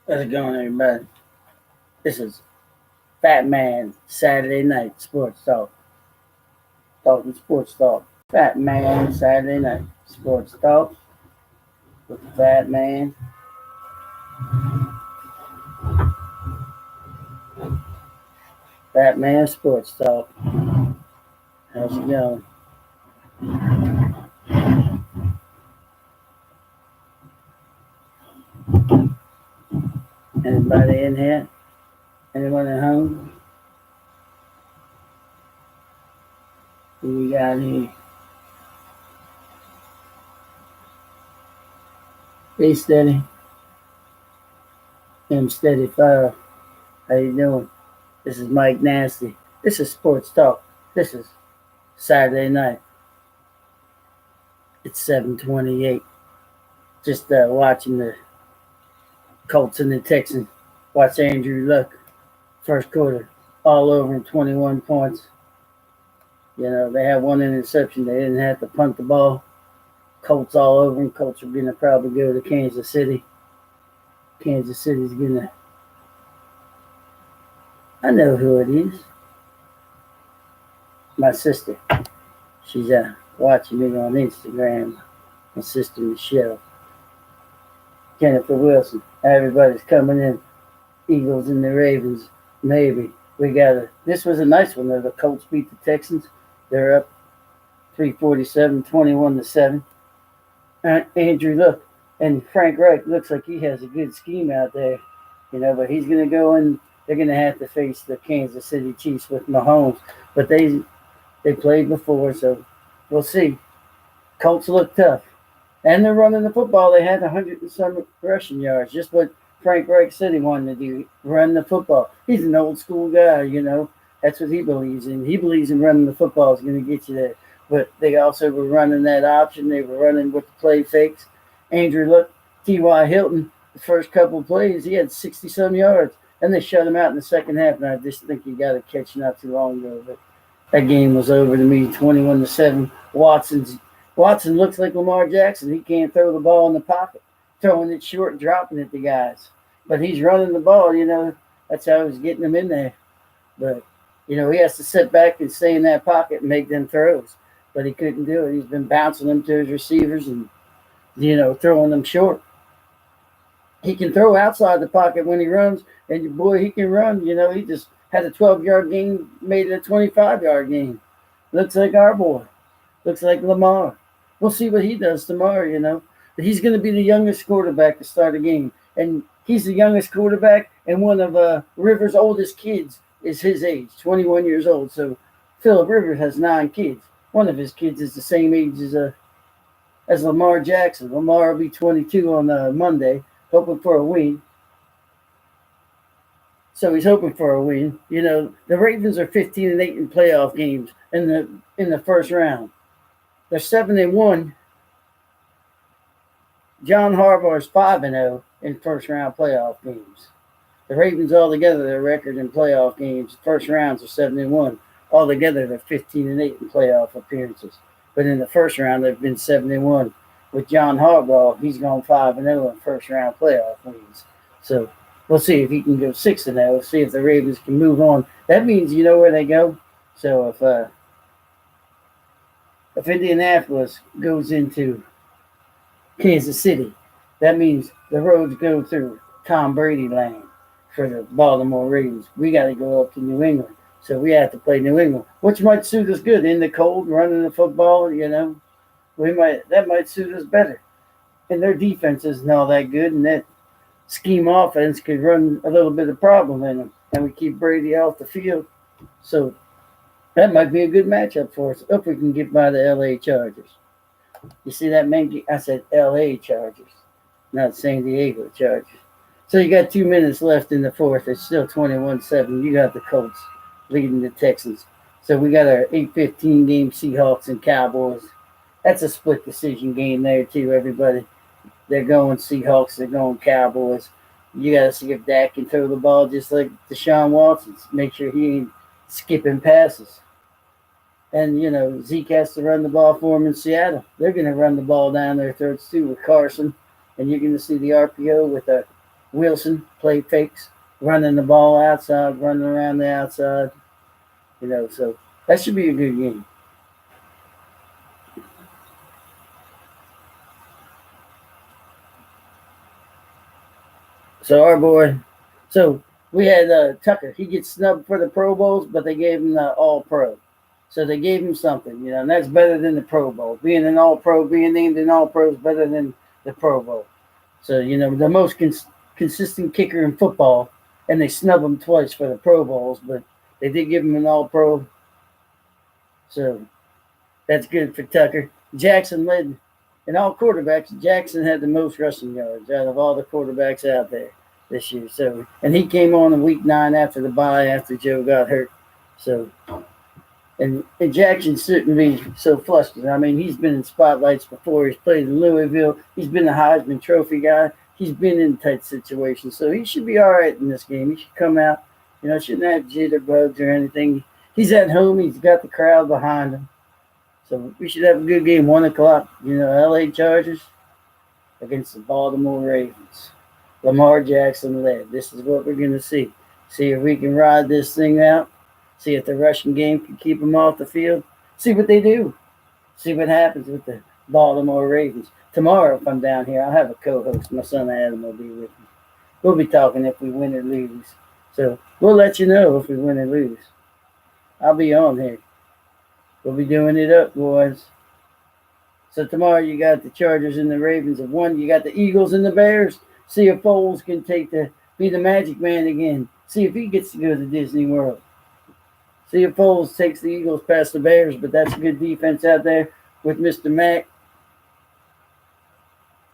How's it going, everybody? This is Fatman Saturday Night Sports Talk. Talking sports talk. Fatman Saturday Night Sports Talk with the Fat Man. Fatman Sports Talk. How's it going? Anybody in here? Anyone at home? Who we got here? Be steady. I'm steady fire. How you doing? This is Mike Nasty. This is Sports Talk. This is Saturday night. It's 7:28. Just watching the Colts and the Texans. Watch Andrew Luck. First quarter. All over him, 21 points. You know, they had one interception. They didn't have to punt the ball. Colts all over him. Colts are going to probably go to Kansas City. Kansas City's going to. I know who it is. My sister. She's watching me on Instagram. My sister Michelle. Jennifer Wilson. Everybody's coming in. Eagles and the Ravens. Maybe. This was a nice one though. The Colts beat the Texans. They're up 347, 21-7. Andrew Luck and Frank Reich looks like he has a good scheme out there, but he's going to go in. They're going to have to face the Kansas City Chiefs with Mahomes, but they played before, so we'll see. Colts look tough, and they're running the football. They had 100 and some rushing yards, just what Frank Reich said he wanted to do, run the football. He's an old school guy, That's what he believes in. He believes in running the football is going to get you there. But they also were running that option. They were running with the play fakes. Andrew Luck, T.Y. Hilton, the first couple of plays, he had 60-some yards. And they shut him out in the second half. And I just think he got a catch not too long ago. But that game was over to me, 21-7. Watson looks like Lamar Jackson. He can't throw the ball in the pocket, throwing it short and dropping it to guys. But he's running the ball, That's how he's getting them in there. But, he has to sit back and stay in that pocket and make them throws. But he couldn't do it. He's been bouncing them to his receivers and, throwing them short. He can throw outside the pocket when he runs, and boy, he can run. He just had a 12-yard game, made it a 25-yard game. Looks like our boy. Looks like Lamar. We'll see what he does tomorrow, But he's going to be the youngest quarterback to start a game. And he's the youngest quarterback, and one of Rivers' oldest kids is his age, 21 years old. So Phillip Rivers has 9 kids. One of his kids is the same age as Lamar Jackson. Lamar will be 22 on Monday, hoping for a win. So he's hoping for a win. The Ravens are 15-8 in playoff games in the first round. They're 7-1. John Harbaugh is 5-0 in first round playoff games. The Ravens altogether, their record in playoff games, first rounds are 7-1. Altogether, they're 15-8 in playoff appearances. But in the first round, they've been 7-1. With John Harbaugh, he's gone 5-0 in first round playoff wins. So we'll see if he can go 6-0. See if the Ravens can move on. That means you know where they go. So if Indianapolis goes into Kansas City, that means the roads go through Tom Brady land for the Baltimore Ravens. We got to go up to New England. So we have to play New England, which might suit us good in the cold, running the football, That might suit us better. And their defense isn't all that good, and that scheme offense could run a little bit of problem in them. And we keep Brady off the field. So that might be a good matchup for us if we can get by the L.A. Chargers. You see that, man? I said L.A. Chargers, not San Diego Chargers. So you got 2 minutes left in the fourth. It's still 21-7. You got the Colts leading the Texans. So we got our 8:15 game, Seahawks and Cowboys. That's a split decision game there too, everybody. They're going Seahawks, they're going Cowboys. You got to see if Dak can throw the ball just like Deshaun Watson. Make sure he ain't skipping passes. And, Zeke has to run the ball for him in Seattle. They're going to run the ball down their throats too with Carson. And you're going to see the RPO with Wilson play fakes, running the ball outside, running around the outside. So that should be a good game. So our boy, so we had Tucker. He gets snubbed for the Pro Bowls, but they gave him the All Pro. So they gave him something, and that's better than the Pro Bowl. Being an All Pro, being named an All Pro is better than the Pro Bowl. So the most consistent kicker in football, and they snub him twice for the Pro Bowls, but they did give him an All Pro. So that's good for Tucker. Jackson led in all quarterbacks. Jackson had the most rushing yards out of all the quarterbacks out there this year. So, and he came on in week 9 after the bye after Joe got hurt. So, and Jackson shouldn't be so flustered. I mean, he's been in spotlights before. He's played in Louisville. He's been a Heisman Trophy guy. He's been in tight situations. So he should be all right in this game. He should come out. Shouldn't have jitterbugs or anything. He's at home. He's got the crowd behind him. So we should have a good game, 1 o'clock. LA Chargers against the Baltimore Ravens. Lamar Jackson led. This is what we're going to see. See if we can ride this thing out. See if the rushing game can keep them off the field. See what they do. See what happens with the Baltimore Ravens. Tomorrow, if I'm down here, I'll have a co-host. My son Adam will be with me. We'll be talking if we win or lose. So we'll let you know if we win or lose. I'll be on here. We'll be doing it up, boys. So tomorrow you got the Chargers and the Ravens of 1. You got the Eagles and the Bears. See if Foles can be the magic man again. See if he gets to go to Disney World. See if Foles takes the Eagles past the Bears, but that's a good defense out there with Mr. Mack.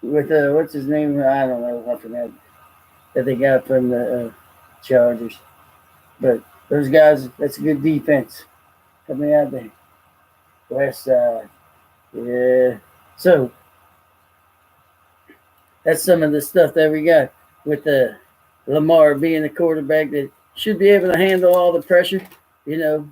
With what's his name? I don't know. I forgot that they got from the Chargers. But those guys, that's a good defense coming out there. West side. Yeah. So that's some of the stuff that we got with Lamar being a quarterback that should be able to handle all the pressure. Like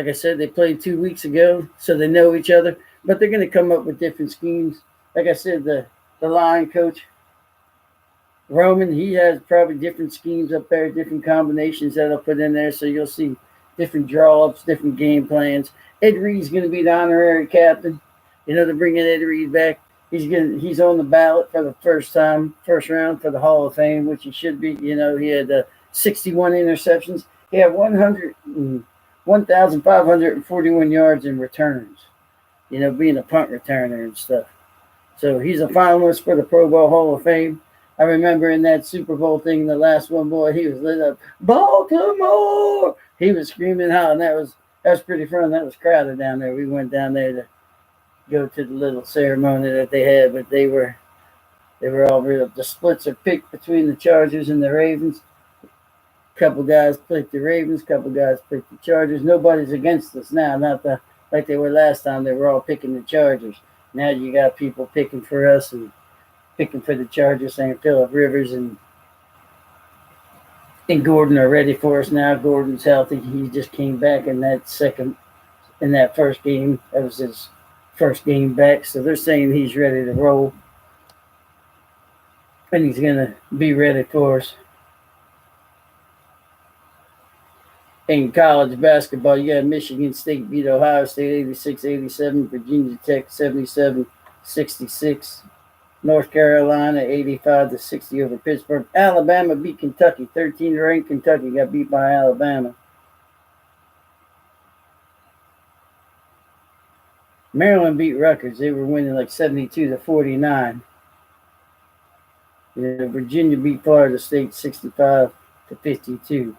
I said, they played 2 weeks ago, so they know each other. But they're going to come up with different schemes. Like I said, the line coach, Roman, he has probably different schemes up there, different combinations that I'll put in there. So you'll see different draw-ups, different game plans. Ed Reed's going to be the honorary captain. They're bringing Ed Reed back. He's on the ballot for the first round for the Hall of Fame, which he should be. He had 61 interceptions. He had 1,541 yards in returns. Being a punt returner and stuff. So he's a finalist for the Pro Bowl Hall of Fame. I remember in that Super Bowl thing, the last one, boy, he was lit up. Baltimore! He was screaming out, and that was pretty fun. That was crowded down there. We went down there to go to the little ceremony that they had, but they were all real. The splits are picked between the Chargers and the Ravens. A couple guys picked the Ravens, a couple guys picked the Chargers. Nobody's against us now, not like they were last time. They were all picking the Chargers. Now you got people picking for us and picking for the Chargers, saying Phillip Rivers and Gordon are ready for us now. Gordon's healthy. He just came back in that first game. That was his first game back. So they're saying he's ready to roll. And he's going to be ready for us. In college basketball, you got Michigan State beat Ohio State 86-87, Virginia Tech 77-66, North Carolina 85-60 over Pittsburgh. Alabama beat Kentucky. 13th ranked Kentucky got beat by Alabama. Maryland beat Rutgers. They were winning like 72-49. Virginia beat Florida State 65-52.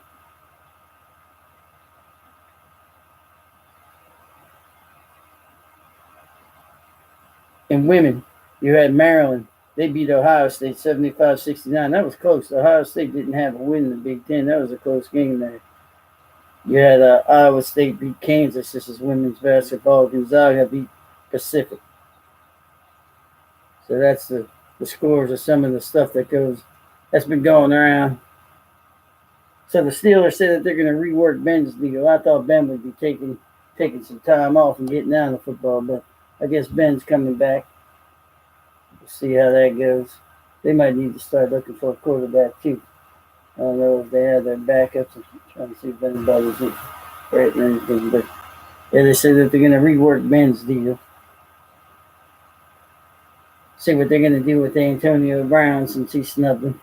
In women, you had Maryland. They beat Ohio State 75-69. That was close. Ohio State didn't have a win in the Big Ten. That was a close game there. You had Iowa State beat Kansas. This is women's basketball. Gonzaga beat Pacific. So that's the scores of some of the stuff that's been going around. So the Steelers said that they're going to rework Ben's deal. I thought Ben would be taking some time off and getting out of football, but I guess Ben's coming back. See how that goes. They might need to start looking for a quarterback too. I don't know if they have their backups. I'm trying to see if anybody's hurting anything, but yeah, they said that they're going to rework Ben's deal. See what they're going to do with Antonio Brown since he snubbed him.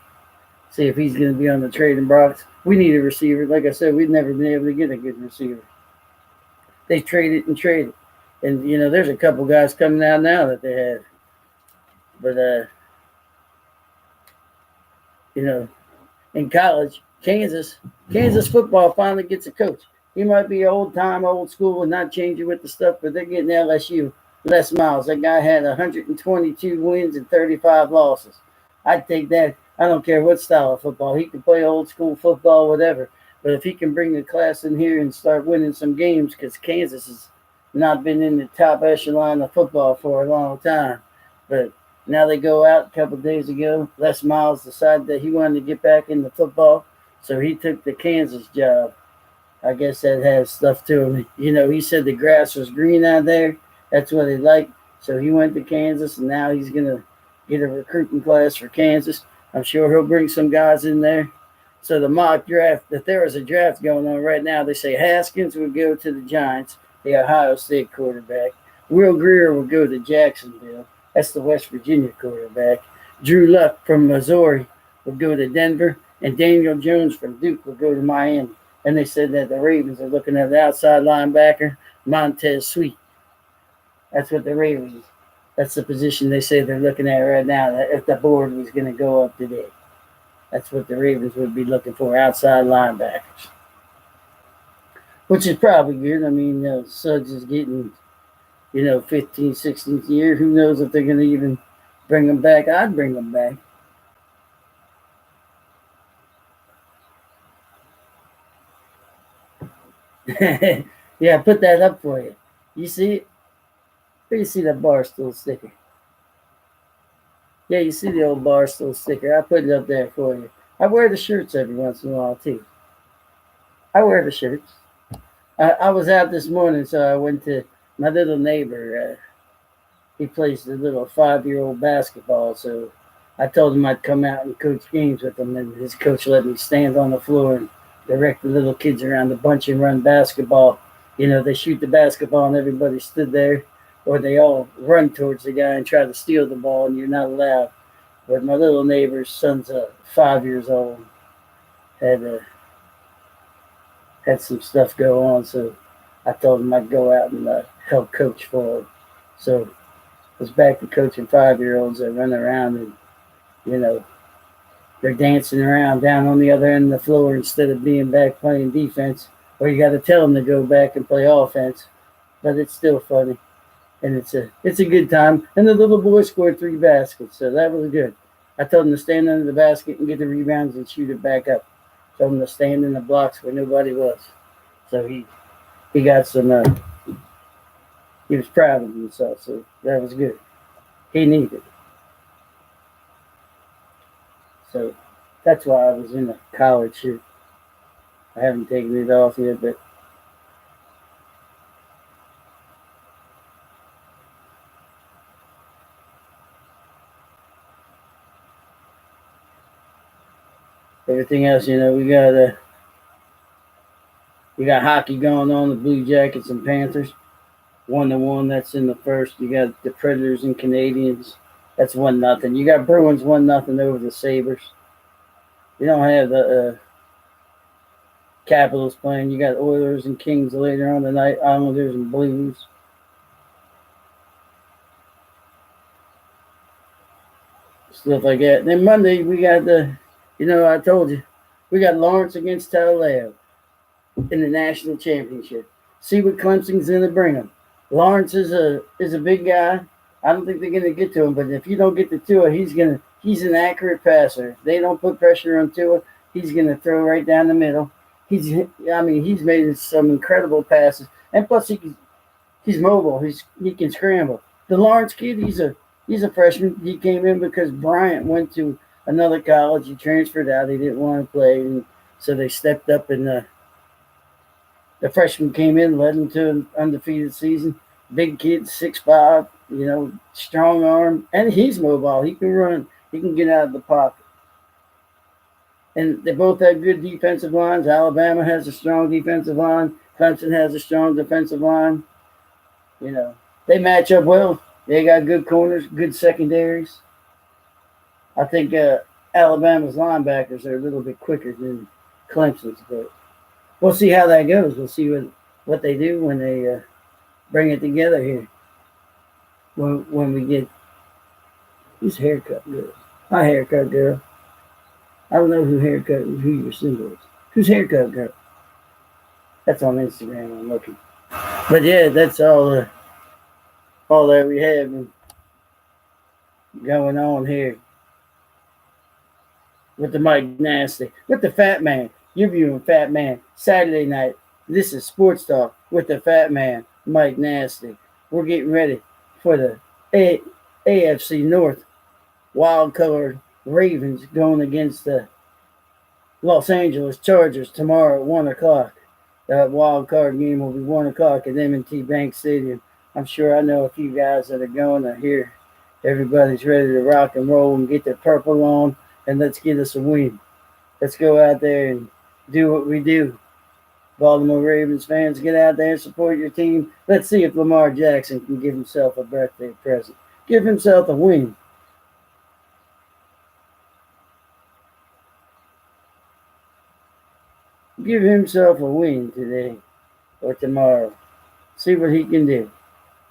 See if he's going to be on the trading box. We need a receiver. Like I said, we've never been able to get a good receiver. They traded and traded. And, there's a couple guys coming out now that they have. But, in college, Kansas football finally gets a coach. He might be old time, old school, and not changing with the stuff, but they're getting LSU. Les Miles, that guy had 122 wins and 35 losses. I'd take that. I don't care what style of football. He can play old school football, whatever. But if he can bring a class in here and start winning some games, because Kansas has not been in the top echelon of football for a long time. But now they go out a couple of days ago. Les Miles decided that he wanted to get back into football, so he took the Kansas job. I guess that has stuff to him. He said the grass was green out there. That's what he liked. So he went to Kansas, and now he's going to get a recruiting class for Kansas. I'm sure he'll bring some guys in there. So the mock draft, if there was a draft going on right now, they say Haskins would go to the Giants, the Ohio State quarterback. Will Grier would go to Jacksonville. That's the West Virginia quarterback. Drew Luck from Missouri would go to Denver, and Daniel Jones from Duke would go to Miami. And they said that the Ravens are looking at the outside linebacker, Montez Sweat. That's what the Ravens, that's the position they say they're looking at right now, that if the board was going to go up today. That's what the Ravens would be looking for, outside linebackers. Which is probably good. I mean, Suggs is getting, 15th, 16th year. Who knows if they're going to even bring him back? I'd bring him back. Yeah, I put that up for you. You see it? Where you see that Barstool sticker? Yeah, you see the old Barstool sticker. I put it up there for you. I wear the shirts every once in a while, too. I wear the shirts. I was out this morning, so I went to my little neighbor. He plays the little 5-year-old basketball, so I told him I'd come out and coach games with him, and his coach let me stand on the floor and direct the little kids around the bunch and run basketball. They shoot the basketball and everybody stood there, or they all run towards the guy and try to steal the ball, and you're not allowed. But my little neighbor's son's 5 years old, had some stuff go on, so I told him I'd go out and help coach for him. So I was back to coaching 5-year-olds that run around and, they're dancing around down on the other end of the floor instead of being back playing defense, or you got to tell them to go back and play offense. But it's still funny, and it's a good time. And the little boy scored 3 baskets, so that was good. I told him to stand under the basket and get the rebounds and shoot it back up. Told him to stand in the blocks where nobody was. So he got some. He was proud of himself, so that was good. He needed it. So that's why I was in a collared shirt. I haven't taken it off yet, but everything else, we got hockey going on. The Blue Jackets and Panthers, 1-1. That's in the first. You got the Predators and Canadians. That's 1-0. You got Bruins 1-0 over the Sabres. You don't have the Capitals playing. You got Oilers and Kings later on tonight. Islanders and Blues. Stuff like that. Then Monday we got I told you, we got Lawrence against Talladega in the national championship. See what Clemson's going to bring them. Lawrence is a big guy. I don't think they're going to get to him, but if you don't get to Tua, he's an accurate passer. If they don't put pressure on Tua, he's going to throw right down the middle. He's made some incredible passes, and plus he's mobile. He can scramble. The Lawrence kid, he's a freshman. He came in because Bryant went to another college. He transferred out. He didn't want to play, and so they stepped up, and the freshman came in, led him to an undefeated season. Big kid, 6'5", Strong arm, and he's mobile. He can run. He can get out of the pocket. And they both have good defensive lines. Alabama has a strong defensive line. Clemson has a strong defensive line. They match up well. They got good corners, good secondaries. I think Alabama's linebackers are a little bit quicker than Clemson's, but we'll see how that goes. We'll see what they do when they bring it together here. When we get whose haircut girl? My haircut girl. I don't know who your symbol is. Whose haircut girl? That's on Instagram. I'm looking. But yeah, that's all that we have going on here with the Mike Nasty, with the Fat Man. You're viewing Fat Man Saturday night. This is Sports Talk with the Fat Man, Mike Nasty. We're getting ready for the AFC North wild card Ravens going against the Los Angeles Chargers tomorrow at 1 o'clock. That wild card game will be 1 o'clock at M&T Bank Stadium. I'm sure I know a few guys that are going to hear everybody's ready to rock and roll and get their purple on, and let's get us a win. Let's go out there and do what we do. Baltimore Ravens fans, get out there and support your team. Let's see if Lamar Jackson can give himself a birthday present. Give himself a win. Give himself a win today or tomorrow. See what he can do.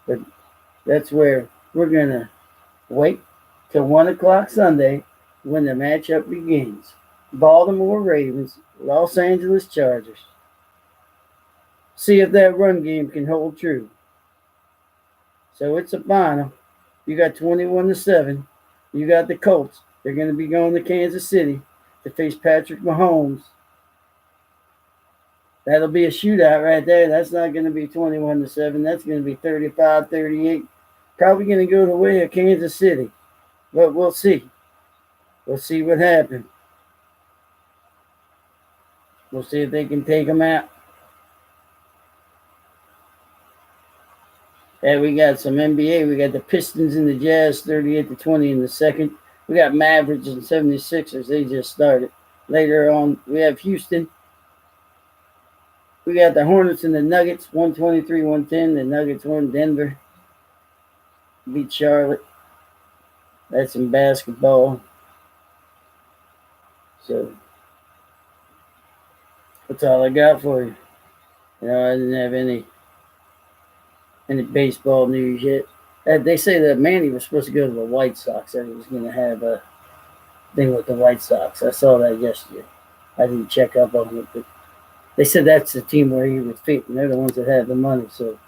But that's where we're going to wait till 1 o'clock Sunday when the matchup begins. Baltimore Ravens, Los Angeles Chargers. See if that run game can hold true. So it's a final. You got 21-7. You got the Colts. They're going to be going to Kansas City to face Patrick Mahomes. That'll be a shootout right there. That's not going to be 21-7. That's going to be 35-38. Probably going to go the way of Kansas City. But we'll see. We'll see what happens. We'll see if they can take them out. And we got some NBA. We got the Pistons and the Jazz 38-20 in the second. We got Mavericks and 76ers. They just started. Later on, we have Houston. We got the Hornets and the Nuggets, 123-110. The Nuggets won. Denver beat Charlotte. That's in basketball. So that's all I got for you. I didn't have any baseball news yet. They say that Manny was supposed to go to the White Sox, and he was going to have a thing with the White Sox. I saw that yesterday. I didn't check up on it, but they said that's the team where he would fit, and they're the ones that have the money. So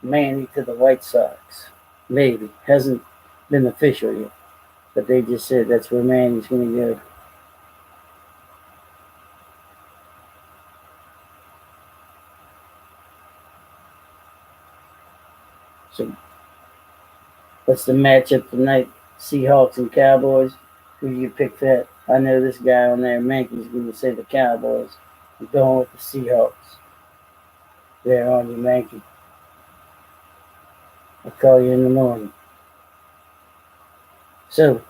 Manny to the White Sox, maybe. Hasn't been official yet, but they just said that's where Manny's going to go. So what's the matchup tonight? Seahawks and Cowboys. Who do you pick that? I know this guy on there, Mankey's going to say the Cowboys. I'm going with the Seahawks. There on you, Mankey. I'll call you in the morning. So,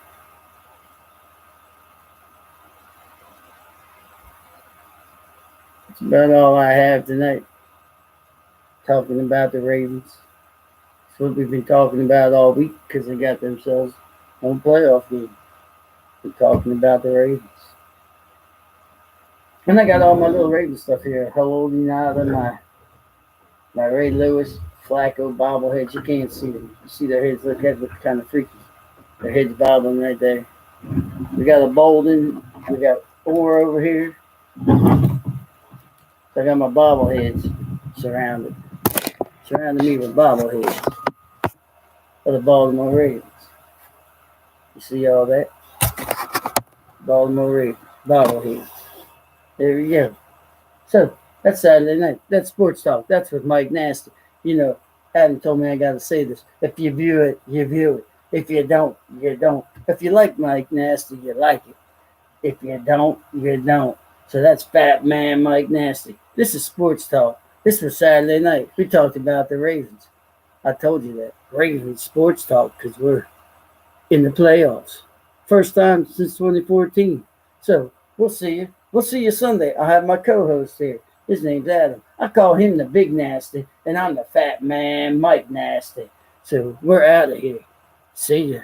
that's about all I have tonight. Talking about the Ravens. That's what we've been talking about all week because they got themselves on playoff game. We're talking about the Ravens. And I got all my little Raven stuff here. Holding out of my Ray Lewis, Flacco bobbleheads. You can't see them. You see their heads look kind of freaky. Their heads bobbling right there. We got a Bolden. We got Orr over here. So I got my bobbleheads surrounding me with bobbleheads of the Baltimore Ravens. You see all that? Baltimore Ravens bobbleheads. There we go. So that's Saturday night. That's Sports Talk. That's with Mike Nasty. Adam told me I got to say this. If you view it, you view it. If you don't, you don't. If you like Mike Nasty, you like it. If you don't, you don't. So that's Fat Man Mike Nasty. This is Sports Talk. This was Saturday night. We talked about the Ravens. I told you that. Regular sports talk because we're in the playoffs. First time since 2014. So we'll see you. We'll see you Sunday. I'll have my co-host here. His name's Adam. I call him the Big Nasty, and I'm the Fat Man, Mike Nasty. So we're out of here. See ya.